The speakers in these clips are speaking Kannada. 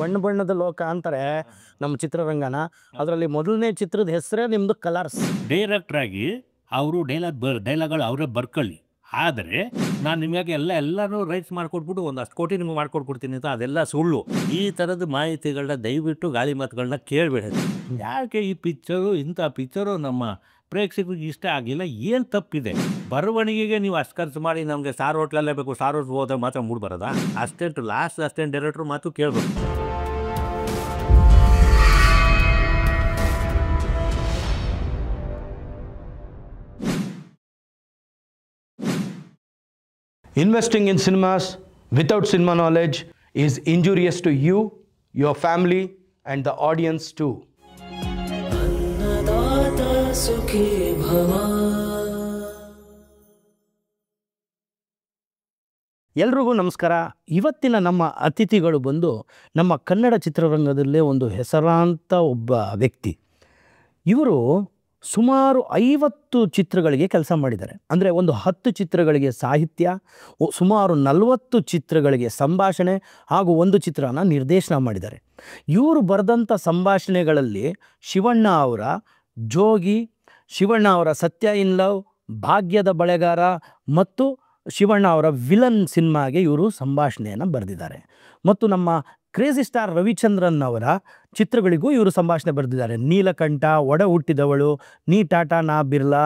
ಬಣ್ಣ ಬಣ್ಣದ ಲೋಕ ಅಂತಾರೆ ನಮ್ಮ ಚಿತ್ರರಂಗನ. ಅದರಲ್ಲಿ ಮೊದಲನೇ ಚಿತ್ರದ ಹೆಸರೇ ನಿಮ್ಮದು ಕಲರ್ಸ್. ಡೈರೆಕ್ಟರ್ ಆಗಿ ಅವರು ಡೈಲಾಗ್ಗಳು ಅವರೇ ಬರ್ಕೊಳ್ಳಿ. ಆದರೆ ನಾನು ನಿಮಗೆ ಎಲ್ಲನೂ ರೈಟ್ಸ್ ಮಾಡಿಕೊಟ್ಬಿಟ್ಟು ಒಂದು 10 ಕೋಟಿ ನಿಮ್ಗೆ ಮಾಡ್ಕೊಟ್ಬಿಡ್ತೀನಿ ಅಂತ ಅದೆಲ್ಲ ಸುಳ್ಳು. ಈ ಥರದ ಮಾಹಿತಿಗಳನ್ನ ದಯವಿಟ್ಟು ಗಾಳಿ ಮಾತುಗಳನ್ನ ಕೇಳಬೇಡಿ. ಯಾಕೆ ಈ ಪಿಕ್ಚರು ಇಂಥ ಪಿಕ್ಚರು ನಮ್ಮ ಪ್ರೇಕ್ಷಕರಿಗೆ ಇಷ್ಟ ಆಗಿಲ್ಲ, ಏನು ತಪ್ಪಿದೆ? ಬರವಣಿಗೆಗೆ ನೀವು ಅಷ್ಟು ಖರ್ಚು ಮಾಡಿ ನಮಗೆ ಸ್ಟಾರ್ ಹೋಟ್ಲಲ್ಲೇ ಬೇಕು, ಸ್ಟಾರ್ ಹೋಟ್ಲ್ ಹೋದಾಗ ಮಾತ್ರ ಮೂಡ್ ಬರೋದಾ? ಲಾಸ್ಟ್ ಅಸ್ಟೆಂಟ್ ಡೈರೆಕ್ಟ್ರು ಮಾತು ಕೇಳಬೇಕು. Investing in cinemas without cinema knowledge is injurious to you, your family, and the audience too. ಎಲ್ರಿಗೂ ನಮಸ್ಕಾರ. ಇವತ್ತಿನ ನಮ್ಮ ಅತಿಥಿಗಳು ಬಂದು ನಮ್ಮ ಕನ್ನಡ ಚಿತ್ರರಂಗದಲ್ಲೇ ಒಂದು ಹೆಸರಾಂತ ಒಬ್ಬ ವ್ಯಕ್ತಿ. ಇವರು ಸುಮಾರು 50 ಚಿತ್ರಗಳಿಗೆ ಕೆಲಸ ಮಾಡಿದ್ದಾರೆ. ಅಂದರೆ ಒಂದು 10 ಚಿತ್ರಗಳಿಗೆ ಸಾಹಿತ್ಯ, ಸುಮಾರು 40 ಚಿತ್ರಗಳಿಗೆ ಸಂಭಾಷಣೆ ಹಾಗೂ ಒಂದು ಚಿತ್ರನ ನಿರ್ದೇಶನ ಮಾಡಿದ್ದಾರೆ. ಇವರು ಬರೆದಂಥ ಸಂಭಾಷಣೆಗಳಲ್ಲಿ ಶಿವಣ್ಣ ಅವರ ಜೋಗಿ, ಶಿವಣ್ಣ ಅವರ ಸತ್ಯ ಇನ್ ಲವ್, ಭಾಗ್ಯದ ಬಳೆಗಾರ ಮತ್ತು ಶಿವಣ್ಣ ಅವರ ವಿಲನ್ ಸಿನಿಮಾಗೆ ಇವರು ಸಂಭಾಷಣೆಯನ್ನು ಬರೆದಿದ್ದಾರೆ. ಮತ್ತು ನಮ್ಮ ಕ್ರೇಜಿ ಸ್ಟಾರ್ ರವಿಚಂದ್ರನ್ ಅವರ ಚಿತ್ರಗಳಿಗೂ ಇವರು ಸಂಭಾಷಣೆ ಬರೆದಿದ್ದಾರೆ. ನೀಲಕಂಠ, ಒಡ ಹುಟ್ಟಿದವಳು, ನೀ ಟಾಟಾ ನಾ ಬಿರ್ಲಾ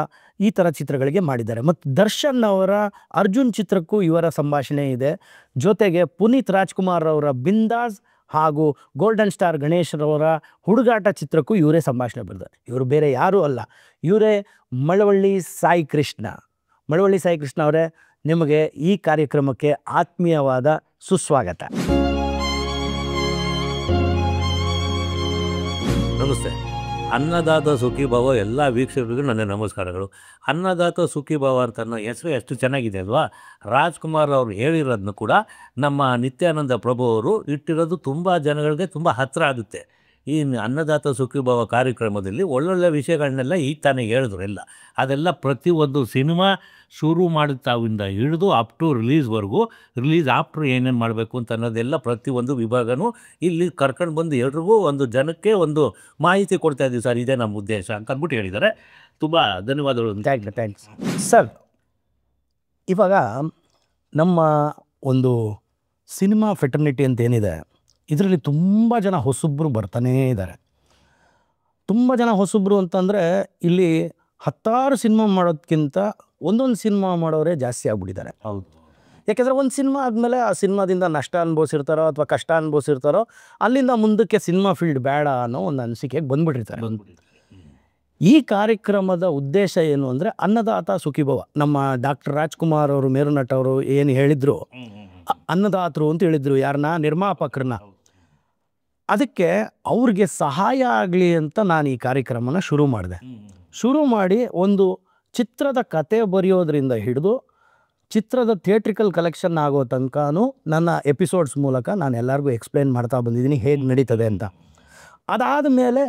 ಈ ಥರ ಚಿತ್ರಗಳಿಗೆ ಮಾಡಿದ್ದಾರೆ. ಮತ್ತು ದರ್ಶನ್ ಅವರ ಅರ್ಜುನ್ ಚಿತ್ರಕ್ಕೂ ಇವರ ಸಂಭಾಷಣೆ ಇದೆ. ಜೊತೆಗೆ ಪುನೀತ್ ರಾಜ್ಕುಮಾರ್ ಅವರ ಬಿಂದಾಸ್ ಹಾಗೂ ಗೋಲ್ಡನ್ ಸ್ಟಾರ್ ಗಣೇಶ್ರವರ ಹುಡುಗಾಟ ಚಿತ್ರಕ್ಕೂ ಇವರೇ ಸಂಭಾಷಣೆ ಬರೆದಿದ್ದಾರೆ. ಇವರು ಬೇರೆ ಯಾರೂ ಅಲ್ಲ, ಇವರೇ ಮಳವಳ್ಳಿ ಸಾಯಿ ಕೃಷ್ಣ. ಮಳವಳ್ಳಿ ಸಾಯಿ ಕೃಷ್ಣ ಅವರೇ, ನಿಮಗೆ ಈ ಕಾರ್ಯಕ್ರಮಕ್ಕೆ ಆತ್ಮೀಯವಾದ ಸುಸ್ವಾಗತ. ನಮಸ್ತೆ. ಅನ್ನದಾತ ಸುಖೀಭಾವ ಎಲ್ಲ ವೀಕ್ಷಕರಿಗೂ ನನ್ನ ನಮಸ್ಕಾರಗಳು. ಅನ್ನದಾತ ಸುಖೀಭಾವ ಅಂತ ಅನ್ನೋ ಹೆಸರು ಎಷ್ಟು ಚೆನ್ನಾಗಿದೆ ಅಲ್ವಾ? ರಾಜ್ಕುಮಾರ್ ಅವರು ಹೇಳಿರೋದನ್ನು ಕೂಡ ನಮ್ಮ ನಿತ್ಯಾನಂದ ಪ್ರಭು ಅವರು ಇಟ್ಟಿರೋದು ತುಂಬ ಜನಗಳಿಗೆ ತುಂಬ ಹತ್ತಿರ ಆಗುತ್ತೆ. ಈ ಅನ್ನದಾತ ಸುಖೀಭಾವ ಕಾರ್ಯಕ್ರಮದಲ್ಲಿ ಒಳ್ಳೊಳ್ಳೆ ವಿಷಯಗಳನ್ನೆಲ್ಲ ಈಗ ತಾನೇ ಹೇಳಿದ್ರು ಎಲ್ಲ. ಅದೆಲ್ಲ ಪ್ರತಿಯೊಂದು ಸಿನಿಮಾ ಶುರು ಮಾಡುತ್ತಾವಿಂದ ಹಿಡಿದು ಅಪ್ ಟು ರಿಲೀಸ್ವರೆಗೂ, ರಿಲೀಸ್ ಆಫ್ಟರ್ ಏನೇನು ಮಾಡಬೇಕು ಅಂತ ಅನ್ನೋದೆಲ್ಲ ಪ್ರತಿಯೊಂದು ವಿಭಾಗನೂ ಇಲ್ಲಿ ಕರ್ಕೊಂಡು ಬಂದು ಎಲ್ರಿಗೂ ಒಂದು ಜನಕ್ಕೆ ಒಂದು ಮಾಹಿತಿ ಕೊಡ್ತಾ ಇದ್ದೀವಿ ಸರ್, ಇದೇ ನಮ್ಮ ಉದ್ದೇಶ ಅಂತ ಅಂದ್ಬಿಟ್ಟು ಹೇಳಿದ್ದಾರೆ. ತುಂಬ ಧನ್ಯವಾದಗಳು. Thanks sir. ಇವಾಗ ನಮ್ಮ ಒಂದು ಸಿನಿಮಾ ಫೆಟರ್ನಿಟಿ ಅಂತ ಏನಿದೆ, ಇದರಲ್ಲಿ ತುಂಬ ಜನ ಹೊಸಬ್ರು ಬರ್ತಾನೇ ಇದ್ದಾರೆ. ತುಂಬ ಜನ ಹೊಸಬ್ರು ಅಂತಂದರೆ ಇಲ್ಲಿ 10 ಸಿನಿಮಾ ಮಾಡೋದಕ್ಕಿಂತ ಒಂದೊಂದು ಸಿನಿಮಾ ಮಾಡೋರೇ ಜಾಸ್ತಿ ಆಗ್ಬಿಟ್ಟಿದ್ದಾರೆ. ಹೌದು. ಯಾಕೆಂದರೆ ಒಂದು ಸಿನಿಮಾ ಆದಮೇಲೆ ಆ ಸಿನಿಮಾದಿಂದ ನಷ್ಟ ಅನುಭವಿಸಿರ್ತಾರೋ ಅಥವಾ ಕಷ್ಟ ಅನುಭವಿಸಿರ್ತಾರೋ, ಅಲ್ಲಿಂದ ಮುಂದಕ್ಕೆ ಸಿನಿಮಾ ಫೀಲ್ಡ್ ಬೇಡ ಅನ್ನೋ ಒಂದು ಅನಿಸಿಕೆಗೆ ಬಂದ್ಬಿಟ್ಟಿರ್ತಾರೆ. ಈ ಕಾರ್ಯಕ್ರಮದ ಉದ್ದೇಶ ಏನು ಅಂದರೆ ಅನ್ನದಾತ ಸುಖೀಭವ. ನಮ್ಮ ಡಾಕ್ಟರ್ ರಾಜ್ಕುಮಾರ್ ಅವರು, ಮೇರುನಟ್ ಅವರು ಏನು ಹೇಳಿದ್ರು, ಅನ್ನದಾತರು ಅಂತ ಹೇಳಿದ್ರು ಯಾರನ್ನ, ನಿರ್ಮಾಪಕರನ್ನ. ಅದಕ್ಕೆ ಅವ್ರಿಗೆ ಸಹಾಯ ಆಗಲಿ ಅಂತ ನಾನು ಈ ಕಾರ್ಯಕ್ರಮನ ಶುರು ಮಾಡಿ ಒಂದು ಚಿತ್ರದ ಕತೆ ಬರೆಯೋದ್ರಿಂದ ಹಿಡಿದು ಚಿತ್ರದ ಥಿಯೇಟ್ರಿಕಲ್ ಕಲೆಕ್ಷನ್ ಆಗೋ ತನಕನೂ ನನ್ನ ಎಪಿಸೋಡ್ಸ್ ಮೂಲಕ ನಾನು ಎಲ್ಲರಿಗೂ ಎಕ್ಸ್ಪ್ಲೇನ್ ಮಾಡ್ತಾ ಬಂದಿದ್ದೀನಿ ಹೇಗೆ ನಡೀತದೆ ಅಂತ. ಅದಾದ ಮೇಲೆ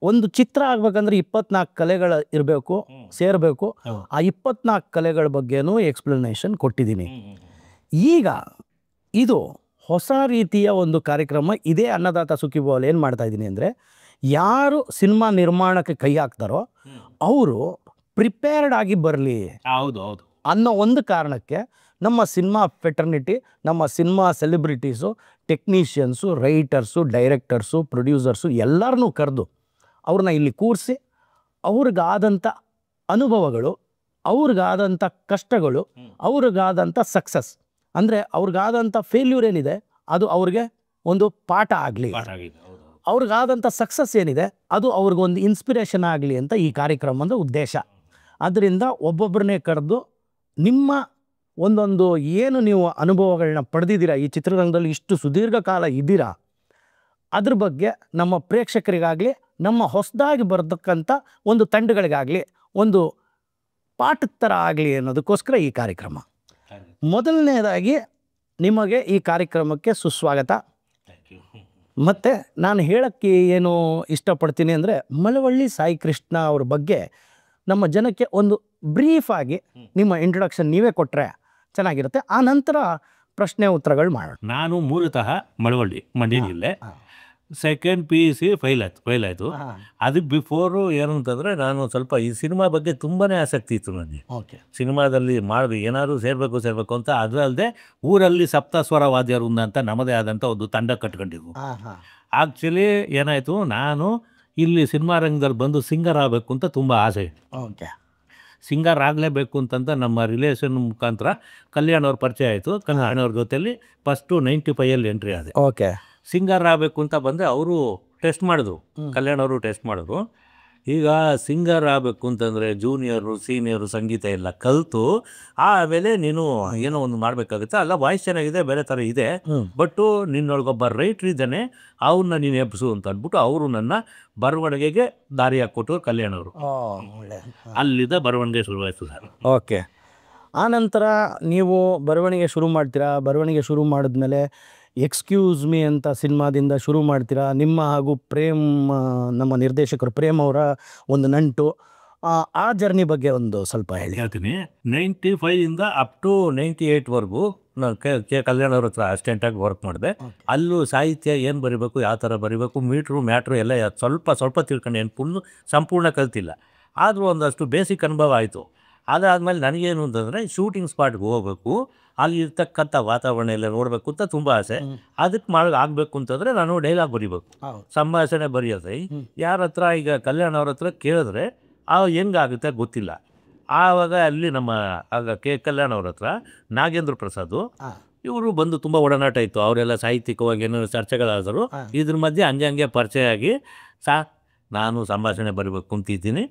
ಒಂದು ಚಿತ್ರ ಆಗ್ಬೇಕಂದ್ರೆ 24 ಕಲೆಗಳು ಇರಬೇಕು, ಸೇರಬೇಕು. ಆ 24 ಕಲೆಗಳ ಬಗ್ಗೆನೂ ಎಕ್ಸ್ಪ್ಲನೇಷನ್ ಕೊಟ್ಟಿದ್ದೀನಿ. ಈಗ ಇದು ಹೊಸ ರೀತಿಯ ಒಂದು ಕಾರ್ಯಕ್ರಮ. ಇದೇ ಅನ್ನದಾತ ಸುಖೀಭಾವಲ್ಲಿ ಏನು ಮಾಡ್ತಾಯಿದ್ದೀನಿ ಅಂದರೆ, ಯಾರು ಸಿನಿಮಾ ನಿರ್ಮಾಣಕ್ಕೆ ಕೈ ಹಾಕ್ತಾರೋ ಅವರು ಪ್ರಿಪೇರ್ಡ್ ಆಗಿ ಬರಲಿ ಅನ್ನೋ ಒಂದು ಕಾರಣಕ್ಕೆ ನಮ್ಮ ಸಿನಿಮಾ ಫೆಟರ್ನಿಟಿ, ನಮ್ಮ cinema celebrities, technicians, writers, directors, producers ಎಲ್ಲರನ್ನೂ ಕರೆದು ಅವ್ರನ್ನ ಇಲ್ಲಿ ಕೂರಿಸಿ ಅವ್ರಿಗಾದಂಥ ಅನುಭವಗಳು, ಅವ್ರಿಗಾದಂಥ ಕಷ್ಟಗಳು, ಅವ್ರಿಗಾದಂಥ ಸಕ್ಸಸ್ ಅಂದರೆ ಅವ್ರಿಗಾದಂಥ ಫೇಲ್ಯೂರ್ ಏನಿದೆ ಅದು ಅವ್ರಿಗೆ ಒಂದು ಪಾಠ ಆಗಲಿ, ಅವ್ರಿಗಾದಂಥ ಸಕ್ಸಸ್ ಏನಿದೆ ಅದು ಅವ್ರಿಗೊಂದು ಇನ್ಸ್ಪಿರೇಷನ್ ಆಗಲಿ ಅಂತ ಈ ಕಾರ್ಯಕ್ರಮದ ಉದ್ದೇಶ. ಅದರಿಂದ ಒಬ್ಬೊಬ್ಬರನ್ನೇ ಕರೆದು ನಿಮ್ಮ ಒಂದೊಂದು ಏನು ನೀವು ಅನುಭವಗಳನ್ನ ಪಡೆದಿದ್ದೀರಾ, ಈ ಚಿತ್ರರಂಗದಲ್ಲಿ ಇಷ್ಟು ಸುದೀರ್ಘ ಕಾಲ ಇದ್ದೀರಾ, ಅದ್ರ ಬಗ್ಗೆ ನಮ್ಮ ಪ್ರೇಕ್ಷಕರಿಗಾಗಲಿ, ನಮ್ಮ ಹೊಸದಾಗಿ ಬರತಕ್ಕಂಥ ಒಂದು ತಂಡಗಳಿಗಾಗಲಿ ಒಂದು ಪಾಠದ ಥರ ಆಗಲಿ ಅನ್ನೋದಕ್ಕೋಸ್ಕರ ಈ ಕಾರ್ಯಕ್ರಮ. ಮೊದಲನೇದಾಗಿ ನಿಮಗೆ ಈ ಕಾರ್ಯಕ್ರಮಕ್ಕೆ ಸುಸ್ವಾಗತ. ಮತ್ತು ನಾನು ಹೇಳೋಕ್ಕೆ ಏನು ಇಷ್ಟಪಡ್ತೀನಿ ಅಂದರೆ, ಮಳವಳ್ಳಿ ಸಾಯಿ ಕೃಷ್ಣ ಅವ್ರ ಬಗ್ಗೆ ನಮ್ಮ ಜನಕ್ಕೆ ಒಂದು ಬ್ರೀಫಾಗಿ ನಿಮ್ಮ ಇಂಟ್ರೊಡಕ್ಷನ್ ನೀವೇ ಕೊಟ್ಟರೆ ಚೆನ್ನಾಗಿರುತ್ತೆ. ಆ ನಂತರ ಪ್ರಶ್ನೆ ಉತ್ತರಗಳು ಮಾಡೋಣ. ನಾನು ಮೂಲತಃ ಮಳವಳ್ಳಿ, ಮಂಡ್ಯ ಜಿಲ್ಲೆ. ಸೆಕೆಂಡ್ PUC ಫೈಲ್ ಆಯಿತು. ಅದಕ್ಕೆ ಬಿಫೋರು ಏನು ಅಂತಂದರೆ ನಾನು ಸ್ವಲ್ಪ ಈ ಸಿನಿಮಾ ಬಗ್ಗೆ ತುಂಬಾ ಆಸಕ್ತಿ ಇತ್ತು ನನಗೆ. ಸಿನಿಮಾದಲ್ಲಿ ಮಾಡಿ ಏನಾದರೂ ಸೇರಬೇಕು ಅಂತ. ಅದರಲ್ಲದೆ ಊರಲ್ಲಿ ಸಪ್ತಸ್ವರ ವಾದ್ಯ ವೃಂದ ಅಂತ ನಮ್ಮದೇ ಆದಂಥ ಒಂದು ತಂಡ ಕಟ್ಕೊಂಡಿದ್ವು. ಆ್ಯಕ್ಚುಲಿ ಏನಾಯಿತು, ನಾನು ಇಲ್ಲಿ ಸಿನಿಮಾ ರಂಗದಲ್ಲಿ ಬಂದು ಸಿಂಗರ್ ಆಗಬೇಕು ಅಂತ ತುಂಬ ಆಸೆ ಇತ್ತು. ಸಿಂಗರ್ ಆಗಲೇಬೇಕು ಅಂತಂತ ನಮ್ಮ ರಿಲೇಷನ್ ಮುಖಾಂತರ ಕಲ್ಯಾಣ್ ಅವ್ರ ಪರಿಚಯ ಆಯಿತು. ಕಲ್ಯಾಣ್ ಅವ್ರ ಜೊತೆಯಲ್ಲಿ ಫಸ್ಟು 95 ಎಂಟ್ರಿ ಆದೆ. ಸಿಂಗರ್ ಆಗಬೇಕು ಅಂತ ಬಂದರೆ ಅವರು ಟೆಸ್ಟ್ ಮಾಡಿದ್ರು, ಕಲ್ಯಾಣ್ ಅವರು ಟೆಸ್ಟ್ ಮಾಡಿದ್ರು. ಈಗ ಸಿಂಗರ್ ಆಗಬೇಕು ಅಂತಂದರೆ ಜೂನಿಯರು ಸೀನಿಯರು ಸಂಗೀತ ಎಲ್ಲ ಕಲಿತು ಆಮೇಲೆ ನೀನು ಏನೋ ಒಂದು ಮಾಡಬೇಕಾಗುತ್ತೆ. ಅಲ್ಲ ವಾಯ್ಸ್ ಚೆನ್ನಾಗಿದೆ, ಬೇರೆ ಥರ ಇದೆ, ಬಟ್ಟು ನಿನ್ನೊಳಗೊಬ್ಬ ರೈಟ್ರ್ ಇದ್ದಾನೆ, ಅವನ್ನ ನೀನು ಎಬ್ಸು ಅಂತ ಅಂದ್ಬಿಟ್ಟು ಅವರು ನನ್ನ ಬರವಣಿಗೆಗೆ ದಾರಿ ಹಾಕ್ಕೊಟ್ಟರು ಕಲ್ಯಾಣ್ ಅವರು. ಅಲ್ಲಿದ್ದ ಬರವಣಿಗೆ ಶುರುವಾಯಿತು ಸರ್. ಓಕೆ. ಆನಂತರ ನೀವು ಬರವಣಿಗೆ ಶುರು ಮಾಡ್ತೀರಾ. ಬರವಣಿಗೆ ಶುರು ಮಾಡಿದ್ಮೇಲೆ ಎಕ್ಸ್ಕ್ಯೂಸ್ ಮೀ ಅಂತ ಸಿನಿಮಾದಿಂದ ಶುರು ಮಾಡ್ತೀರಾ. ನಿಮ್ಮ ಹಾಗೂ ಪ್ರೇಮ್, ನಮ್ಮ ನಿರ್ದೇಶಕರು ಪ್ರೇಮ್ ಅವರ ಒಂದು ನಂಟು, ಆ ಜರ್ನಿ ಬಗ್ಗೆ ಒಂದು ಸ್ವಲ್ಪ ಹೇಳ್ತೀನಿ. 95 ಅಪ್ ಟು 98ವರೆಗೂ ನಾನು ಕಲ್ಯಾಣ್ ಅವ್ರ ಹತ್ರ ಅಸಿಸ್ಟೆಂಟಾಗಿ ವರ್ಕ್ ಮಾಡಿದೆ. ಅಲ್ಲೂ ಸಾಹಿತ್ಯ ಏನು ಬರಿಬೇಕು, ಯಾವ ಥರ ಬರಿಬೇಕು, ಮ್ಯಾಟ್ರು ಎಲ್ಲ ಸ್ವಲ್ಪ ತಿಳ್ಕೊಂಡು, ಏನು ಫುಲ್ಲು ಸಂಪೂರ್ಣ ಕಲ್ತಿಲ್ಲ, ಆದರೂ ಒಂದಷ್ಟು ಬೇಸಿಕ್ ಅನುಭವ ಆಯಿತು. ಅದಾದಮೇಲೆ ನನಗೇನು ಅಂತಂದರೆ ಶೂಟಿಂಗ್ ಸ್ಪಾಟ್ಗೆ ಹೋಗಬೇಕು, ಅಲ್ಲಿ ಇರ್ತಕ್ಕಂಥ ವಾತಾವರಣ ಎಲ್ಲ ನೋಡಬೇಕು ಅಂತ ತುಂಬ ಆಸೆ. ಅದಕ್ಕೆ ಆಗಬೇಕು ಅಂತಂದರೆ ನಾನು ಡೈಲಾಗ್ ಬರಿಬೇಕು, ಸಂಭಾಷಣೆ ಬರೆಯೋದು. ಯಾರ ಹತ್ರ ಈಗ ಕಲ್ಯಾಣ್ ಅವ್ರ ಹತ್ರ ಕೇಳಿದ್ರೆ ಹೆಂಗಾಗುತ್ತೆ ಗೊತ್ತಿಲ್ಲ. ಆವಾಗ ಅಲ್ಲಿ ನಮ್ಮ ಆಗ ಕಲ್ಯಾಣ್ ಅವ್ರ ಹತ್ರ ನಾಗೇಂದ್ರ ಪ್ರಸಾದ್ ಇವರು ಬಂದು ತುಂಬ ಒಡನಾಟ ಇತ್ತು. ಅವರೆಲ್ಲ ಸಾಹಿತ್ಯಿಕವಾಗಿ ಏನೋ ಚರ್ಚೆಗಳಾದರು. ಇದ್ರ ಮಧ್ಯೆ ಹಂಗೆ ಪರಿಚಯ ಆಗಿ ನಾನು ಸಂಭಾಷಣೆ ಬರಿಬೇಕು ಅಂತಿದ್ದೀನಿ,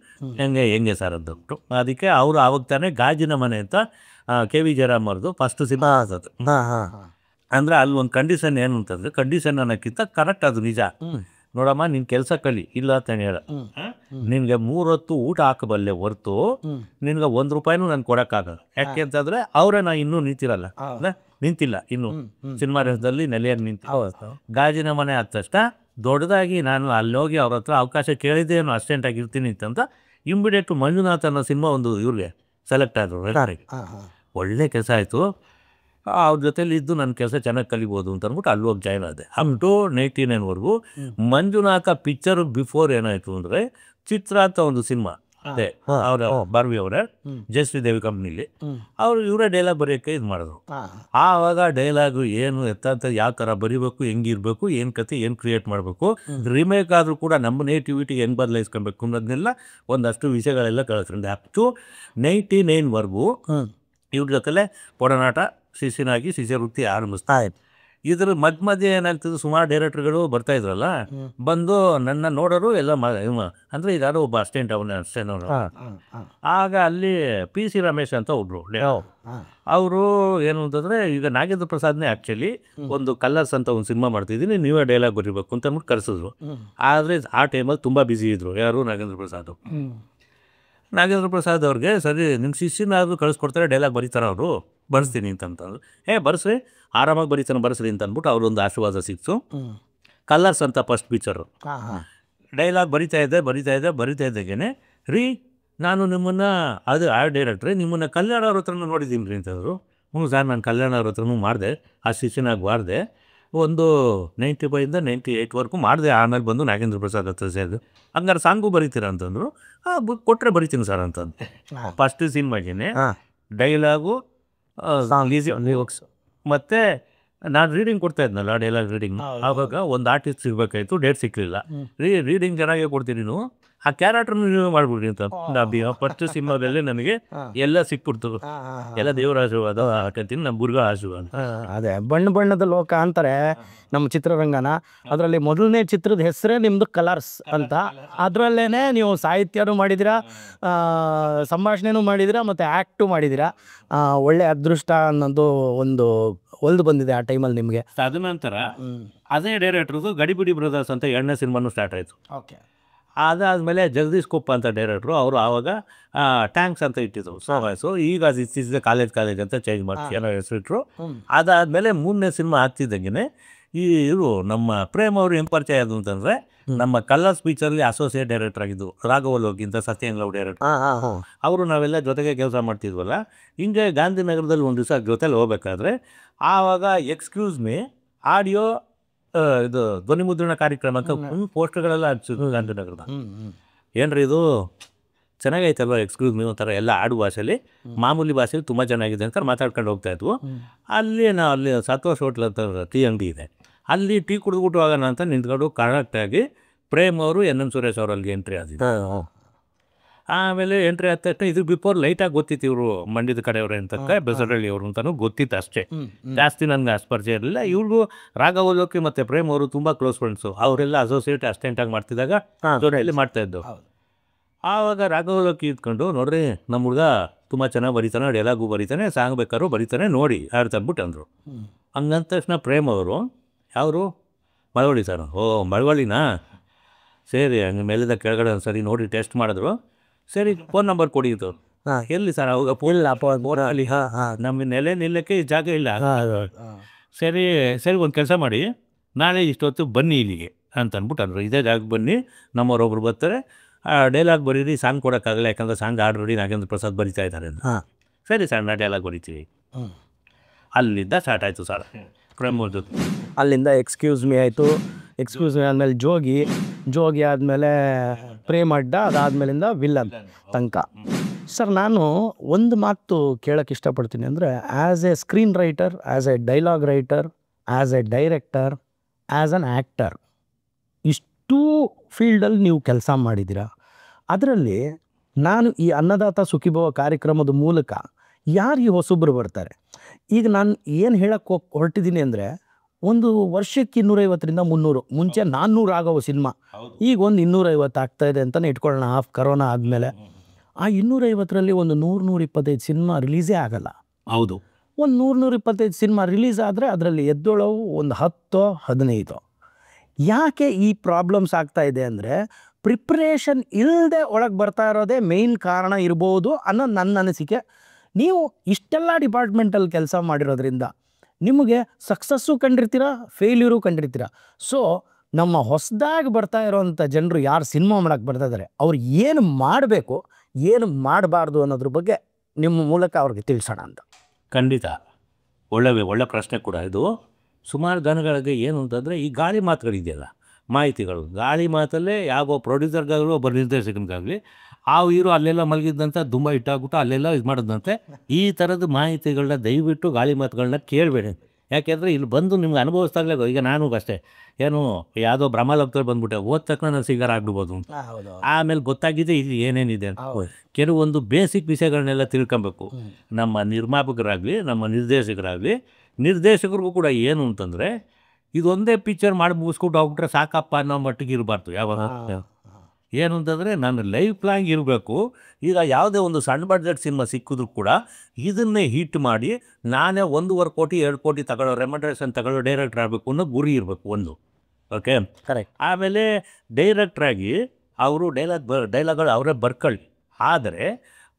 ಹೆಂಗೆ ಸರ್ ಅಂತಂದ್ಬಿಟ್ಟು. ಅದಕ್ಕೆ ಅವರು ಆವಾಗ ತಾನೇ ಗಾಜಿನ ಮನೆ ಅಂತ KV ಜಯರಾಮ್ ಅವ್ರದ್ದು ಫಸ್ಟ್ ಸಿನಿಮಾ ಆದದ್ದು. ಅಂದರೆ ಅಲ್ಲಿ ಒಂದು ಕಂಡೀಷನ್ ಏನು ಅಂತಂದರೆ, ಕಂಡೀಷನ್ ಅನ್ನೋಕ್ಕಿಂತ ಕರೆಕ್ಟ್ ಅದು ನಿಜ. ನೋಡಮ್ಮ, ನಿನ್ನ ಕೆಲಸ ಕಲಿ, ಇಲ್ಲ ಅಂತ ಹೇಳ, ನಿನಗೆ 3 ಹೊತ್ತು ಊಟ ಹಾಕಬಲ್ಲೆ ಹೊರ್ತು ನಿನ್ಗೆ ₹1 ನಾನು ಕೊಡೋಕ್ಕಾಗಲ್ಲ. ಯಾಕೆ ಅಂತಂದರೆ ಅವರೇ ನಾ ಇನ್ನೂ ನಿಂತಿಲ್ಲ ಇನ್ನು ಸಿನಿಮಾ ರಂಗದಲ್ಲಿ ನೆಲೆಯನ್ನು ನಿಂತು. ಗಾಜಿನ ಮನೆ ಆದ ತಕ್ಷಣ ದೊಡ್ಡದಾಗಿ ನಾನು ಅಲ್ಲಿ ಹೋಗಿ ಅವ್ರ ಹತ್ರ ಅವಕಾಶ ಕೇಳಿದ್ದೇನು ಅಸಿಸ್ಟೆಂಟ್ ಆಗಿರ್ತೀನಿ ಅಂತ ಇಮ್ಮಿಡಿಯೇಟ್ ಮಂಜುನಾಥ್ ಅನ್ನೋ ಸಿನಿಮಾ ಒಂದು ಇವ್ರಿಗೆ ಸೆಲೆಕ್ಟ್ ಆದರು. ಒಳ್ಳೆ ಕೆಲಸ ಆಯಿತು. ಅವ್ರ ಜೊತೆಲಿ ಇದ್ದು ನನ್ನ ಕೆಲಸ ಚೆನ್ನಾಗಿ ಕಲಿಬೋದು ಅಂತ ಅಂದ್ಬಿಟ್ಟು ಅಲ್ಲಿ ಹೋಗಿ ಜಾಯ್ನ್ ಆದೆ. ಅಪ್ ಟು 99ವರೆಗೂ ಮಂಜುನಾಥ ಪಿಕ್ಚರ್ ಬಿಫೋರ್ ಏನಾಯಿತು ಅಂದರೆ ಚಿತ್ರ ಅಂತ ಒಂದು ಸಿನಿಮಾ, ಅದೇ ಅವರ ಬಾರ್ವಿ ಅವರೇ ಜಯಶ್ರೀ ದೇವಿ ಕಂಪ್ನಿಲಿ ಅವರು ಇವರೇ ಡೈಲಾಗ್ ಬರೆಯೋಕ್ಕೆ ಇದು ಮಾಡಿದ್ರು. ಆವಾಗ ಡೈಲಾಗು ಏನು ಎತ್ತ ಯಾವ ಥರ ಬರಿಬೇಕು, ಹೆಂಗಿರ್ಬೇಕು, ಏನು ಕತೆ, ಏನು ಕ್ರಿಯೇಟ್ ಮಾಡಬೇಕು, ರಿಮೇಕ್ ಆದರೂ ಕೂಡ ನಮ್ಮ ನೇಟಿವಿಟಿಗೆ ಹೆಂಗೆ ಬದಲಾಯಿಸ್ಕೊಬೇಕು ಅನ್ನೋದನ್ನೆಲ್ಲ ಒಂದಷ್ಟು ವಿಷಯಗಳೆಲ್ಲ ಕಳಿಸ್ಕೊಂಡೆ. ಅಪ್ ಟು 99ವರೆಗೂ ಇವ್ರ ಜೊತೆಲೆ ಒಡನಾಟ ಶಿಷ್ಯ ವೃತ್ತಿ ಆರಂಭಿಸ್ತಾ ಇತ್ತು. ಇದ್ರ ಮಧ್ಯೆ ಏನಾಗ್ತದೆ, ಸುಮಾರು ಡೈರೆಕ್ಟರ್ಗಳು ಬರ್ತಾಯಿದ್ರಲ್ಲ, ಬಂದು ನನ್ನ ನೋಡೋರು ಎಲ್ಲ ಅಂದರೆ ಇದಾರೋ ಒಬ್ಬ ಅಸಿಸ್ಟೆಂಟ್ ಅವರು. ಆಗ ಅಲ್ಲಿ PC ರಮೇಶ್ ಅಂತ ಒಬ್ರು ಅವರು ಏನು ಅಂತಂದರೆ, ಈಗ ನಾಗೇಂದ್ರ ಪ್ರಸಾದ್ನೇ ಆ್ಯಕ್ಚುಲಿ ಒಂದು ಕಲರ್ಸ್ ಅಂತ ಒಂದು ಸಿನಿಮಾ ಮಾಡ್ತಿದ್ದೀನಿ, ನೀವೇ ಡೈಲಾಗ್ ಬರೀಬೇಕು ಅಂತ ಅಂದ್ಬಿಟ್ಟು ಕರೆಸಿದ್ರು. ಆದರೆ ಆ ಟೈಮಲ್ಲಿ ತುಂಬ ಬ್ಯುಸಿ ಇದ್ರು. ಯಾರು? ನಾಗೇಂದ್ರ ಪ್ರಸಾದ್ ಅವ್ರಿಗೆ, ಸರಿ ನಿಮ್ಮ ಶಿಷ್ಯನಾದರೂ ಕಳಿಸ್ಕೊಡ್ತಾರೆ, ಡೈಲಾಗ್ ಬರೀತಾರೆ ಅವರು, ಬರ್ಸ್ತೀನಿ ಅಂತಂದ್ರು. ಬರ್ಸ್ರಿ, ಆರಾಮಾಗಿ ಬರೀತಾನೆ, ಬರ್ಸ್ರಿ ಅಂತ ಅಂದ್ಬಿಟ್ಟು ಅವ್ರೊಂದು ಆಶೀರ್ವಾದ ಸಿಕ್ತು. ಕಲರ್ಸ್ ಅಂತ ಫಸ್ಟ್ ಪಿಕ್ಚರು. ಡೈಲಾಗ್ ಬರಿತಾ ಇದ್ದಾಗೇನೆ, ರೀ ನಾನು ನಿಮ್ಮನ್ನು ಆ ಡೈರೆಕ್ಟ್ರೆ ನಿಮ್ಮನ್ನು ಕಲ್ಯಾಣ ಅವ್ರ ಹತ್ರನೂ ನೋಡಿದ್ದೀನಿ ರೀ ಅಂತಂದರು. ಸರ್, ನಾನು ಕಲ್ಯಾಣ ಅವ್ರ ಹತ್ರನೂ ಮಾಡಿದೆ, ಆ ಶಿಷ್ಯನಾಗಿ ಮಾಡಿದೆ, ಒಂದು 95 98ವರೆಗೂ ಮಾಡಿದೆ. ಆಮೇಲೆ ಬಂದು ನಾಗೇಂದ್ರ ಪ್ರಸಾದ್ ಹತ್ರ ಸೇರಿದೆ. ಹಂಗಾರೆ ಸಾಂಗು ಬರೀತೀರಾ ಅಂತಂದರು. ಕೊಟ್ಟರೆ ಬರಿತೀನಿ ಸರ್ ಅಂತಂದು. ಫಸ್ಟ್ ಸಿನಿಮಾಗೇನೆ ಡೈಲಾಗು, ಮತ್ತು ನಾನು ರೀಡಿಂಗ್ ಕೊಡ್ತಾ ಇದ್ನಲ್ಲ, ಡೈಲಾಗ್ ರೀಡಿಂಗ್. ಆವಾಗ ಒಂದು ಆರ್ಟಿಸ್ಟ್ ಸಿಗಬೇಕಾಯ್ತು, ಡೇಟ್ ಸಿಕ್ಕಲಿಲ್ಲ. ರೀಡಿಂಗ್ ಚೆನ್ನಾಗೇ ಕೊಡ್ತೀನಿ, ನೀವು ಆ ಕ್ಯಾರೆಕ್ಟರ್ನ ನೀವು ಮಾಡ್ಬಿಡ್ರಿ ಅಂತ. ಫಸ್ಟ್ ಸಿನಿಮಾದಲ್ಲಿ ನನಗೆ ಎಲ್ಲ ಸಿಕ್ಬಿಡ್ತು, ಎಲ್ಲ ದೇವರ ಆಶೀರ್ವಾದ ಹಾಕಂತೀನಿ, ನಮ್ಮ ಬುರ್ಗ ಆಶೀರ್ವಾದ. ಅದೇ ಬಣ್ಣದ ಲೋಕ ಅಂತಾರೆ ನಮ್ಮ ಚಿತ್ರರಂಗನ. ಅದರಲ್ಲಿ ಮೊದಲನೇ ಚಿತ್ರದ ಹೆಸರೇ ನಿಮ್ಮದು ಕಲರ್ಸ್ ಅಂತ. ಅದರಲ್ಲೇ ನೀವು ಸಾಹಿತ್ಯನೂ ಮಾಡಿದ್ದೀರಾ, ಸಂಭಾಷಣೆನೂ ಮಾಡಿದ್ದೀರಾ, ಮತ್ತು ಆ್ಯಕ್ಟು ಮಾಡಿದ್ದೀರಾ. ಒಳ್ಳೆ ಅದೃಷ್ಟ ಅನ್ನೋದು ಒಂದು ಒಲ್ದು ಬಂದಿದೆ ಆ ಟೈಮಲ್ಲಿ ನಿಮಗೆ. ತದನಂತರ ಅದೇ ಡೈರೆಕ್ಟ್ರದು ಗಡಿಬಿಡಿ ಬ್ರದರ್ಸ್ ಅಂತ 2ನೇ ಸಿನಿಮಾನು ಸ್ಟಾರ್ಟ್ ಆಯಿತು. ಅದಾದಮೇಲೆ ಜಗದೀಶ್ ಕೊಪ್ಪ ಅಂತ ಡೈರೆಕ್ಟ್ರು, ಅವರು ಆವಾಗ ಟ್ಯಾಂಕ್ಸ್ ಅಂತ ಇಟ್ಟಿದ್ರು ಸೊ ಈಗ ಅದು ಇತ್ತೀಚೆಗೆ ಕಾಲೇಜ್ ಅಂತ ಚೇಂಜ್ ಮಾಡಿ ಏನೋ ಹೆಸರಿಟ್ರು. ಅದಾದಮೇಲೆ 3ನೇ ಸಿನಿಮಾ ಆಗ್ತಿದ್ದಂಗೆ ಇವರು ನಮ್ಮ ಪ್ರೇಮ್ ಅವರು ಏನು ಪರಿಚಯ ಆದ್ರು ಅಂತಂದರೆ ನಮ್ಮ ಕಲರ್ ಸ್ಪೀಚಲ್ಲಿ ಅಸೋಸಿಯೇಟ್ ಡೈರೆಕ್ಟರ್ ಆಗಿದ್ದು ರಾಘವಲೋಗಿಂತ ಸತ್ಯನ್ ಲವ್ ಡೈರೆಕ್ಟರ್. ಅವರು ನಾವೆಲ್ಲ ಜೊತೆಗೆ ಕೆಲಸ ಮಾಡ್ತಿದ್ವಲ್ಲ. ಹಿಂಗೆ ಗಾಂಧಿನಗರದಲ್ಲಿ ಒಂದು ದಿವಸ ಜೊತೆಲಿ ಹೋಗ್ಬೇಕಾದ್ರೆ ಆವಾಗ ಎಕ್ಸ್ಕ್ಯೂಸ್ ಮೀ ಆಡಿಯೋ ಇದು ಧ್ವನಿ ಮುದ್ರಣ ಕಾರ್ಯಕ್ರಮಕ್ಕೆ ಪೋಸ್ಟರ್ಗಳೆಲ್ಲ ಹಚ್ಚಿದ್ರು ಗಾಂಧಿನಗರದ. ಏನ್ರಿ ಇದು ಚೆನ್ನಾಗೈತಲ್ವ ಎಕ್ಸ್ಕ್ಯೂಸ್ ಮೀ ಒಂಥರ ಎಲ್ಲ ಆಡು ಭಾಷೆಯಲ್ಲಿ ಮಾಮೂಲಿ ಭಾಷೆಯಲ್ಲಿ ತುಂಬ ಚೆನ್ನಾಗಿದೆ ಅಂತ ಮಾತಾಡ್ಕೊಂಡು ಹೋಗ್ತಾ ಇದ್ವು. ಅಲ್ಲಿ ಸಂತೋಷ್ ಹೋಟ್ಲ್ ಅಂತ ಟೀ ಅಂಗಡಿ ಇದೆ, ಅಲ್ಲಿ ಟೀ ಕುಡಿದ್ಬಿಟ್ಟು ಹೋಗೋಣ ಅಂತ ನಿಂತ್ಕೊಂಡು ಕರೆಕ್ಟಾಗಿ ಪ್ರೇಮ್ ಅವರು ಎನ್ ಎನ್ ಸುರೇಶ್ ಅವರು ಅಲ್ಲಿಗೆ ಎಂಟ್ರಿ ಆದಿದ್ದು. ಆಮೇಲೆ ಎಂಟ್ರಿ ಆದ ತಕ್ಷಣ ಇದು ಬಿಫೋರ್ ಲೈಟಾಗಿ ಗೊತ್ತಿತ್ತು ಇವರು ಮಂಡ್ಯದ ಕಡೆಯವರು ಅಂತಕ್ಕೆ ಬೆಸರಳ್ಳಿ ಅವರು ಅಂತಲೂ ಗೊತ್ತಿತ್ತು ಅಷ್ಟೇ, ಜಾಸ್ತಿ ನನಗೆ ಅಷ್ಟು ಪರಿಚಯ ಇರಲಿಲ್ಲ. ಇವ್ರಿಗೂ ರಾಘವಲೋಕಿ ಮತ್ತು ಪ್ರೇಮ್ ಅವರು ತುಂಬ ಕ್ಲೋಸ್ ಫ್ರೆಂಡ್ಸು. ಅವರೆಲ್ಲ ಅಸೋಸಿಯೇಟ್ ಅಸಿಸ್ಟೆಂಟಾಗಿ ಮಾಡ್ತಿದ್ದಾಗ ಜೊತೆಯಲ್ಲಿ ಮಾಡ್ತಾಯಿದ್ದು. ಆವಾಗ ರಾಘವಲೋಕಿ ಇದ್ಕೊಂಡು ನೋಡ್ರಿ ನಮ್ಮ ಹುಡುಗ ತುಂಬ ಚೆನ್ನಾಗಿ ಬರೀತಾನೆ, ಡೈಲಾಗು ಬರೀತಾನೆ, ಸಾಂಗ್ ಬೇಕಾದ್ರೂ ಬರೀತಾನೆ ನೋಡಿ ಯಾರು ತಂದ್ಬಿಟ್ಟು ಅಂದರು. ಹಂಗಂದ ತಕ್ಷಣ ಪ್ರೇಮ್ ಅವರು ಯಾರು ಮಳವಳ್ಳಿ ಸರ್, ಓ ಮಳವಳ್ಳಿನಾ ಸರಿ, ಹಂಗೆ ಮೇಲಿಂದ ಕೆಳಗಡೆ ಒಂದು ಸರಿ ನೋಡಿ ಟೆಸ್ಟ್ ಮಾಡಿದ್ರು. ಸರಿ ಫೋನ್ ನಂಬರ್ ಕೊಡಿ ಇದು. ಎಲ್ಲಿ ಸರ್ ಅವಾಗ ಫೋನಲ್ಲಿ ನಮ್ಮ ನೆಲೆ ನಿಲ್ಲಕ್ಕೆ ಜಾಗ ಇಲ್ಲ. ಸರಿ ಒಂದು ಕೆಲಸ ಮಾಡಿ, ನಾಳೆ ಇಷ್ಟೊತ್ತು ಬನ್ನಿ ಇಲ್ಲಿಗೆ ಅಂತ ಅಂದ್ಬಿಟ್ಟು ಅಂದರು. ಇದೇ ಜಾಗಕ್ಕೆ ಬನ್ನಿ, ನಮ್ಮವರೊಬ್ರು ಬರ್ತಾರೆ, ಡೈಲಾಗ್ ಬರೀರಿ, ಸಾಂಗ್ ಕೊಡೋಕ್ಕಾಗಲ್ಲ ಯಾಕಂದರೆ ಸಾಂಗ್ ಆಲ್ರೆಡಿ ನಾಗೇಂದ್ರ ಪ್ರಸಾದ್ ಬರಿತಾ ಇದ್ದಾರೆ ಅಂತ. ಸರಿ ಸರ್ ನಾ ಡೈಲಾಗ್ ಬರಿತೀವಿ. ಅಲ್ಲಿಂದ ಸ್ಟಾರ್ಟ್ ಆಯಿತು ಸರ್ ಪ್ರೇಮ್ ಅವ್ರ ಜೊತೆ. ಅಲ್ಲಿಂದ ಎಕ್ಸ್ಕ್ಯೂಸ್ ಮೀ ಆಯಿತು, ಎಕ್ಸ್ಕ್ಯೂಸ್ ಮೀ ಆದಮೇಲೆ ಜೋಗಿ ಆದಮೇಲೆ ಪ್ರೇಮ್ ಅಡ್ಡ, ಅದಾದಮೇಲಿಂದ ವಿಲ್ಲನ್ ತನಕ. ಸರ್ ನಾನು ಒಂದು ಮಾತು ಕೇಳೋಕ್ಕೆ ಇಷ್ಟಪಡ್ತೀನಿ ಅಂದರೆ, as A screen writer, as A dialogue writer, as A director, as an actor, ಇಷ್ಟೂ ಫೀಲ್ಡಲ್ಲಿ ನೀವು ಕೆಲಸ ಮಾಡಿದ್ದೀರಾ. ಅದರಲ್ಲಿ ನಾನು ಈ ಅನ್ನದಾತ ಸುಖೀಭವ ಕಾರ್ಯಕ್ರಮದ ಮೂಲಕ ಯಾರು ಈ ಹೊಸೊಬ್ಬರು ಬರ್ತಾರೆ, ಈಗ ನಾನು ಏನು ಹೇಳಕ್ಕೆ ಹೊರಟಿದ್ದೀನಿ ಅಂದರೆ, ಒಂದು ವರ್ಷಕ್ಕೆ 250ರಿಂದ 300, ಮುಂಚೆ 400 ಆಗೋ ಸಿನಿಮಾ ಈಗ ಒಂದು 250 ಆಗ್ತಾಯಿದೆ ಅಂತಲೇ ಇಟ್ಕೊಳ್ಳೋಣ. ಕರೋನಾ ಆದಮೇಲೆ ಆ 250ರಲ್ಲಿ ಒಂದು 100-125 ಸಿನಿಮಾ ರಿಲೀಸೇ ಆಗಲ್ಲ. ಹೌದು, ಒಂದು 100-125 ಸಿನಿಮಾ ರಿಲೀಸ್ ಆದರೆ ಅದರಲ್ಲಿ ಎದ್ದೊಳವು ಒಂದು 10-15. ಯಾಕೆ ಈ ಪ್ರಾಬ್ಲಮ್ಸ್ ಆಗ್ತಾ ಇದೆ ಅಂದರೆ, ಪ್ರಿಪ್ರೇಷನ್ ಇಲ್ಲದೆ ಒಳಗೆ ಬರ್ತಾ ಇರೋದೇ ಮೇಯ್ನ್ ಕಾರಣ ಇರ್ಬೋದು ಅನ್ನೋದು ನನ್ನ ಅನಿಸಿಕೆ. ನೀವು ಇಷ್ಟೆಲ್ಲ ಡಿಪಾರ್ಟ್ಮೆಂಟಲ್ಲಿ ಕೆಲಸ ಮಾಡಿರೋದ್ರಿಂದ ನಿಮಗೆ ಸಕ್ಸಸ್ಸು ಕಂಡಿರ್ತೀರ, ಫೇಲ್ಯೂರು ಕಂಡಿರ್ತೀರ. ಸೊ ನಮ್ಮ ಹೊಸದಾಗಿ ಬರ್ತಾ ಇರೋವಂಥ ಜನರು ಯಾರು ಸಿನಿಮಾ ಮಾಡೋಕ್ಕೆ ಬರ್ತಾ ಇದ್ದಾರೆ, ಅವ್ರು ಏನು ಮಾಡಬೇಕು, ಏನು ಮಾಡಬಾರ್ದು ಅನ್ನೋದ್ರ ಬಗ್ಗೆ ನಿಮ್ಮ ಮೂಲಕ ಅವ್ರಿಗೆ ತಿಳಿಸೋಣ ಅಂತ. ಖಂಡಿತ ಒಳ್ಳೆ ಪ್ರಶ್ನೆ ಕೂಡ ಇದು. ಸುಮಾರು ಜನಗಳಿಗೆ ಏನು ಅಂತಂದರೆ, ಈ ಗಾಳಿ ಮಾತುಗಳಿದೆಯಲ್ಲ, ಮಾಹಿತಿಗಳು, ಗಾಳಿ ಮಾತಲ್ಲೇ ಯಾವ ಪ್ರೊಡ್ಯೂಸರ್ಗಾಗಲಿ ಒಬ್ಬ ನಿರ್ದೇಶಕನಿಗಾಗಲಿ ಆ ಹೀರೋ ಅಲ್ಲೆಲ್ಲ ಮಲಗಿದ್ದಂತೆ ತುಂಬ ಇಟ್ಟಾಗ್ಬಿಟ್ಟು ಅಲ್ಲೆಲ್ಲ ಇದು ಮಾಡೋದಂತೆ. ಈ ಥರದ ಮಾಹಿತಿಗಳನ್ನ ದಯವಿಟ್ಟು ಗಾಳಿ ಮಾತುಗಳನ್ನ ಕೇಳಬೇಡಿ. ಯಾಕೆಂದರೆ ಇಲ್ಲಿ ಬಂದು ನಿಮ್ಗೆ ಅನುಭವಿಸ್ದಾಗಲೇ, ಈಗ ನಾನು ಅಷ್ಟೇ ಏನು ಯಾವುದೋ ಬ್ರಹ್ಮಲೋಕದಲ್ಲಿ ಬಂದ್ಬಿಟ್ಟೆ, ಓದ್ ತಕ್ಷಣ ನಾನು ಸಿಂಗರ್ ಆಗ್ಬಿಡ್ಬೋದು ಅಂತ. ಆಮೇಲೆ ಗೊತ್ತಾಗಿದೆ ಇಲ್ಲಿ ಏನೇನಿದೆ ಅಂತ. ಕೆಲವೊಂದು ಬೇಸಿಕ್ ವಿಷಯಗಳನ್ನೆಲ್ಲ ತಿಳ್ಕೊಬೇಕು. ನಮ್ಮ ನಿರ್ಮಾಪಕರಾಗಲಿ, ನಮ್ಮ ನಿರ್ದೇಶಕರಿಗೂ ಕೂಡ ಏನು ಅಂತಂದರೆ, ಇದೊಂದೇ ಪಿಕ್ಚರ್ ಮಾಡಿ ಮುಗಿಸ್ಕೊಂಡು ಹೋಗ್ಬಿಟ್ರೆ ಸಾಕಪ್ಪ ಅನ್ನೋ ಮಟ್ಟಿಗೆ ಇರಬಾರ್ದು. ಯಾವಾಗ ಏನು ಅಂತಂದರೆ ನಾನು ಲೈಫ್ ಲಾಂಗ್ ಇರಬೇಕು. ಈಗ ಯಾವುದೇ ಒಂದು ಸಣ್ಣ ಬಡ್ಜೆಟ್ ಸಿನಿಮಾ ಸಿಕ್ಕಿದ್ರು ಕೂಡ ಇದನ್ನೇ ಹಿಟ್ ಮಾಡಿ ನಾನೇ 1.25 ಕೋಟಿ 2 ಕೋಟಿ ತಗೊಳ್ಳೋ ರೆಮ್ಯುನರೇಷನ್ ತಗೊಳ್ಳೋ ಡೈರೆಕ್ಟರ್ ಆಗಬೇಕು ಅನ್ನೋ ಗುರಿ ಇರಬೇಕು ಒಂದು. Okay, correct. ಆಮೇಲೆ ಡೈರೆಕ್ಟ್ರಾಗಿ ಅವರು ಡೈಲಾಗ್ಗಳು ಅವರೇ ಬರ್ಕೊಳ್ಳಿ. ಆದರೆ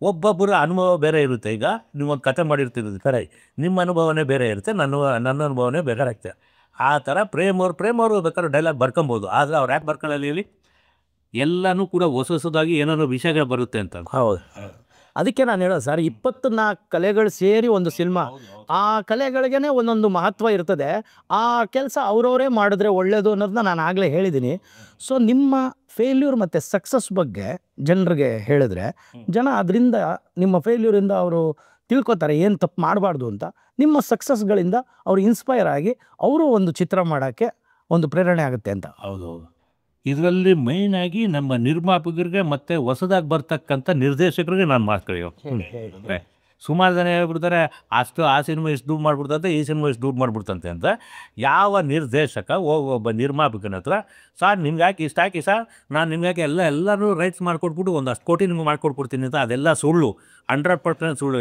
ಒಬ್ಬೊಬ್ಬರ ಅನುಭವ ಬೇರೆ ಇರುತ್ತೆ. ಈಗ ನೀವೊಂದು ಕತೆ ಮಾಡಿರ್ತಿರೋದು ಕರೆ, ನಿಮ್ಮ ಅನುಭವನೇ ಬೇರೆ ಇರುತ್ತೆ, ನನ್ನ ಅನುಭವನೇ ಬೇರೆ ಇರುತ್ತೆ. ಆ ಥರ ಪ್ರೇಮ್ ಅವರು ಬೇಕಾದ್ರೆ ಡೈಲಾಗ್ ಬರ್ಕೊಬೋದು. ಆದರೆ ಅವ್ರು ಯಾಕೆ ಬರ್ಕೊಳ್ಳಲಿ ಹೇಳಿ? ಎಲ್ಲನೂ ಕೂಡ ಹೊಸದಾಗಿ ಏನಾದ್ರು ವಿಷಯಗಳು ಬರುತ್ತೆ ಅಂತ. ಹೌದು, ಅದಕ್ಕೆ ನಾನು ಹೇಳೋದು ಸರ್, 24 ಕಲೆಗಳು ಸೇರಿ ಒಂದು ಸಿನಿಮಾ, ಆ ಕಲೆಗಳಿಗೇ ಒಂದೊಂದು ಮಹತ್ವ ಇರ್ತದೆ. ಆ ಕೆಲಸ ಅವರವರೇ ಮಾಡಿದ್ರೆ ಒಳ್ಳೆಯದು ಅನ್ನೋದನ್ನ ನಾನು ಆಗಲೇ ಹೇಳಿದ್ದೀನಿ. ಸೊ ನಿಮ್ಮ ಫೇಲ್ಯೂರ್ ಮತ್ತು ಸಕ್ಸಸ್ ಬಗ್ಗೆ ಜನರಿಗೆ ಹೇಳಿದ್ರೆ ಜನ ಅದರಿಂದ, ನಿಮ್ಮ ಫೇಲ್ಯೂರಿಂದ ಅವರು ತಿಳ್ಕೊತಾರೆ ಏನು ತಪ್ಪು ಮಾಡಬಾರ್ದು ಅಂತ. ನಿಮ್ಮ ಸಕ್ಸಸ್ಗಳಿಂದ ಅವ್ರು ಇನ್ಸ್ಪೈರ್ ಆಗಿ ಅವರು ಒಂದು ಚಿತ್ರ ಮಾಡೋಕ್ಕೆ ಒಂದು ಪ್ರೇರಣೆ ಆಗುತ್ತೆ ಅಂತ. ಹೌದು, ಇದರಲ್ಲಿ ಮೇಯ್ನಾಗಿ ನಮ್ಮ ನಿರ್ಮಾಪಕರಿಗೆ ಮತ್ತು ಹೊಸದಾಗಿ ಬರ್ತಕ್ಕಂಥ ನಿರ್ದೇಶಕರಿಗೆ ನಾನು ಮಾತಾಡೋ ಸುಮಾರು ಜನ ಹೇಳ್ಬಿಡ್ತಾರೆ, ಆ ಸಿನಿಮಾ ಇಷ್ಟು ದುಡ್ಡು ಮಾಡಿಬಿಡ್ತಂತೆ, ಈ ಸಿನಿಮಾ ಇಷ್ಟು ದುಡ್ಡು ಮಾಡಿಬಿಡ್ತಂತೆ ಅಂತ. ಯಾವ ನಿರ್ದೇಶಕ ಒಬ್ಬ ನಿರ್ಮಾಪಕನ ಹತ್ರ, ಸರ್ ನಿಮ್ಗೆ ಯಾಕೆ ಇಷ್ಟು ಹಾಕಿ ಸರ್, ನಾನು ನಿಮ್ಗೆ ಯಾಕೆ ಎಲ್ಲರೂ ರೈಟ್ಸ್ ಮಾಡಿಕೊಟ್ಬಿಟ್ಟು ಒಂದು 10 ಕೋಟಿ ನಿಮ್ಗೆ ಮಾಡಿಕೊಟ್ಬಿಡ್ತೀನಿ ಅಂತ, ಅದೆಲ್ಲ ಸುಳ್ಳು, 100% ಸುಳ್ಳು.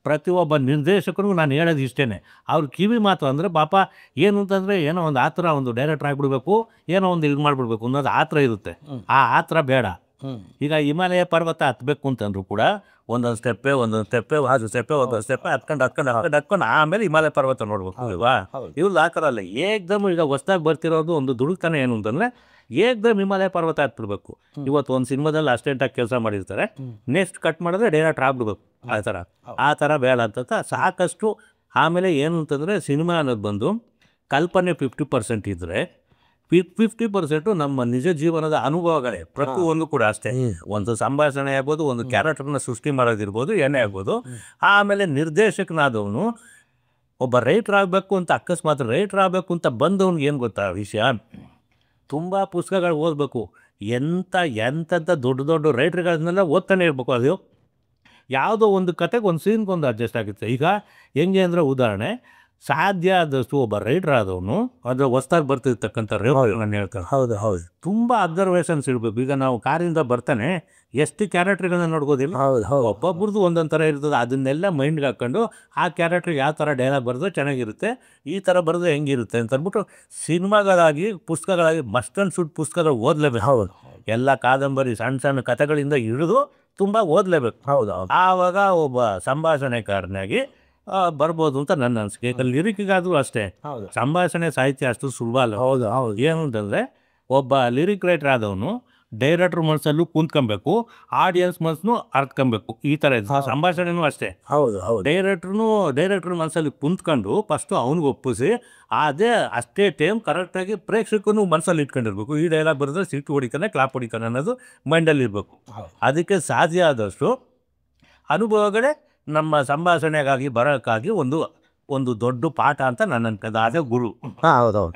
ಪ್ರತಿಯೊಬ್ಬ ನಿರ್ದೇಶಕರಿಗೂ ನಾನು ಹೇಳೋದು ಇಷ್ಟೇ, ಅವ್ರ ಕಿವಿ ಮಾತು ಅಂದರೆ ಪಾಪ ಏನು ಅಂತಂದರೆ, ಏನೋ ಒಂದು ಆ ಥರ ಒಂದು ಡೈರೆಕ್ಟರ್ ಆಗಿಬಿಡ್ಬೇಕು, ಏನೋ ಒಂದು ಇದು ಮಾಡಿಬಿಡ್ಬೇಕು ಅನ್ನೋದು ಆ ಥರ ಇರುತ್ತೆ. ಆ ಥರ ಬೇಡ. ಈಗ ಹಿಮಾಲಯ ಪರ್ವತ ಹತ್ಬೇಕು ಅಂತಂದ್ರು ಕೂಡ ಒಂದೊಂದು ಸ್ಟೆಪ್ಪೆ ಒಂದೊಂದು ಸ್ಟೆಪ್ಪೆ ಹತ್ಕೊಂಡು ಆಮೇಲೆ ಹಿಮಾಲಯ ಪರ್ವತ ನೋಡ್ಬೇಕು ಅಲ್ವಾ. ಇವ್ರು ಆ ಥರ ಅಲ್ಲ, ಏಕ್ದಮ್ ಈಗ ಹೊಸ್ದಾಗಿ ಬರ್ತಿರೋದು ಒಂದು ದುಡುಕ್ತಾನೆ ಏನು ಅಂತಂದರೆ ಏಕ್ದಮ್ ಹಿಮಾಲಯ ಪರ್ವತ ಹತ್ಬಿಡ್ಬೇಕು. ಇವತ್ತು ಒಂದು ಸಿನಿಮಾದಲ್ಲಿ ಅಸ್ಟೆಂಟಾಗಿ ಕೆಲಸ ಮಾಡಿರ್ತಾರೆ, ನೆಕ್ಸ್ಟ್ ಕಟ್ ಮಾಡಿದ್ರೆ ಡೈರೆಕ್ಟ್ ಆಗ್ಬಿಡ್ಬೇಕು. ಆ ಥರ ಬೇಡ ಅಂತ ಸಾಕಷ್ಟು. ಆಮೇಲೆ ಏನು ಅಂತಂದರೆ ಸಿನಿಮಾ ಅನ್ನೋದು ಬಂದು ಕಲ್ಪನೆ 50% ಇದ್ದರೆ 50% ನಮ್ಮ ನಿಜ ಜೀವನದ ಅನುಭವಗಳೇ ಪ್ರತಿಯೊಂದು ಕೂಡ ಅಷ್ಟೇ. ಒಂದು ಸಂಭಾಷಣೆ ಆಗ್ಬೋದು, ಒಂದು ಕ್ಯಾರೆಕ್ಟರ್ನ ಸೃಷ್ಟಿ ಮಾಡೋದಿರ್ಬೋದು, ಏನೇ ಆಗ್ಬೋದು. ಆಮೇಲೆ ನಿರ್ದೇಶಕನಾದವನು ಒಬ್ಬ ರೈಟ್ರ್ ಆಗಬೇಕು ಅಂತ ಅಕಸ್ಮಾತ್ ರೈಟ್ರ್ ಆಗಬೇಕು ಅಂತ ಬಂದವನಿಗೆ ಏನು ಗೊತ್ತಾ ವಿಷಯ, ತುಂಬ ಪುಸ್ತಕಗಳು ಓದಬೇಕು. ಎಂಥದ್ದು ದೊಡ್ಡ ದೊಡ್ಡ ರೈಟ್ರ್ಗಳನ್ನೆಲ್ಲ ಓದ್ತಾನೆ ಇರಬೇಕು. ಅದು ಯಾವುದೋ ಒಂದು ಕತೆಗೆ ಒಂದು ಸೀನ್ಗೊಂದು ಅಡ್ಜಸ್ಟ್ ಆಗುತ್ತೆ. ಈಗ ಹೆಂಗೆ ಅಂದರೆ ಉದಾಹರಣೆ, ಸಾಧ್ಯ ಆದಷ್ಟು ಒಬ್ಬ ರೈಟ್ರ್ ಆದವನು ಅಂದರೆ ಹೊಸ್ದಾಗಿ ಬರ್ತಿರ್ತಕ್ಕಂಥ ನಾನು ಹೇಳ್ತಾರೆ, ಹೌದು ತುಂಬ ಅಬ್ಸರ್ವೇಷನ್ಸ್ ಇರಬೇಕು. ಈಗ ನಾವು ಕಾರಿಂದ ಬರ್ತಾನೆ ಎಷ್ಟು ಕ್ಯಾರೆಕ್ಟ್ರ್ಗಳನ್ನ ನೋಡ್ಬೋದಿಲ್ಲ, ಒಬ್ಬೊಬ್ರದ್ದು ಒಂದೊಂದು ಥರ ಇರ್ತದೆ. ಅದನ್ನೆಲ್ಲ ಮೈಂಡ್ಗೆ ಹಾಕ್ಕೊಂಡು ಆ ಕ್ಯಾರೆಕ್ಟ್ರಿಗೆ ಯಾವ ಥರ ಡೈಲಾಗ್ ಬರೆದ್ರೆ ಚೆನ್ನಾಗಿರುತ್ತೆ, ಈ ಥರ ಬರೆದ್ರೆ ಹೆಂಗಿರುತ್ತೆ ಅಂತ ಅಂದ್ಬಿಟ್ಟು ಸಿನಿಮಾಗಳಾಗಿ ಪುಸ್ತಕಗಳಾಗಿ ಮಸ್ಟ್ ಆ್ಯಂಡ್ ಶುಡ್ ಪುಸ್ತಕಗಳು ಓದಲೇಬೇಕು. ಎಲ್ಲ ಕಾದಂಬರಿ ಸಣ್ಣ ಸಣ್ಣ ಕಥೆಗಳಿಂದ ಹಿಡಿದು ತುಂಬ ಓದಲೇಬೇಕು. ಆವಾಗ ಒಬ್ಬ ಸಂಭಾಷಣೆಕಾರನಾಗಿ ಬರ್ಬೋದು ಅಂತ ನನ್ನ ಅನಿಸಿಕೆ. ಲಿರಿಕ್ಗಾದರೂ ಅಷ್ಟೇ, ಸಂಭಾಷಣೆ ಸಾಹಿತ್ಯ ಅಷ್ಟು ಸುಲಭ ಅಲ್ಲ. ಏನು ಅಂತಂದರೆ ಒಬ್ಬ ಲಿರಿಕ್ ರೈಟರ್ ಆದವನು ಡೈರೆಕ್ಟ್ರ್ ಮನಸ್ಸಲ್ಲೂ ಕುಂತ್ಕೊಬೇಕು, ಆಡಿಯನ್ಸ್ ಮನಸ್ಸನ್ನು ಅರ್ತ್ಕೊಬೇಕು. ಈ ಥರ ಇದೆ ಸಂಭಾಷಣೆನೂ ಅಷ್ಟೇ. ಡೈರೆಕ್ಟ್ರ್ ಮನಸ್ಸಲ್ಲಿ ಕುಂತ್ಕೊಂಡು ಫಸ್ಟು ಅವ್ನಿಗೆ ಒಪ್ಪಿಸಿ ಅಷ್ಟೇ ಟೈಮ್ ಕರೆಕ್ಟಾಗಿ ಪ್ರೇಕ್ಷಕನು ಮನಸ್ಸಲ್ಲಿ ಇಟ್ಕೊಂಡಿರ್ಬೇಕು. ಈ ಡೈಲಾಗ್ ಬರೆದ್ರೆ ಸಿಟ್ಟು ಹೊಡಿತಾನೆ, ಕ್ಲಾಪ್ ಹೊಡಿತಾನೆ ಅನ್ನೋದು ಮೈಂಡಲ್ಲಿ ಇರಬೇಕು. ಅದಕ್ಕೆ ಸಾಧ್ಯ ಆದಷ್ಟು ಅನುಭವಗಳೇ ನಮ್ಮ ಸಂಭಾಷಣೆಗಾಗಿ ಬರೋಕ್ಕಾಗಿ ಒಂದು ದೊಡ್ಡ ಪಾಠ ಅಂತ ನನ್ನ ಅನ್ಕೋದು. ಅದೇ ಗುರು. ಹೌದೌದು.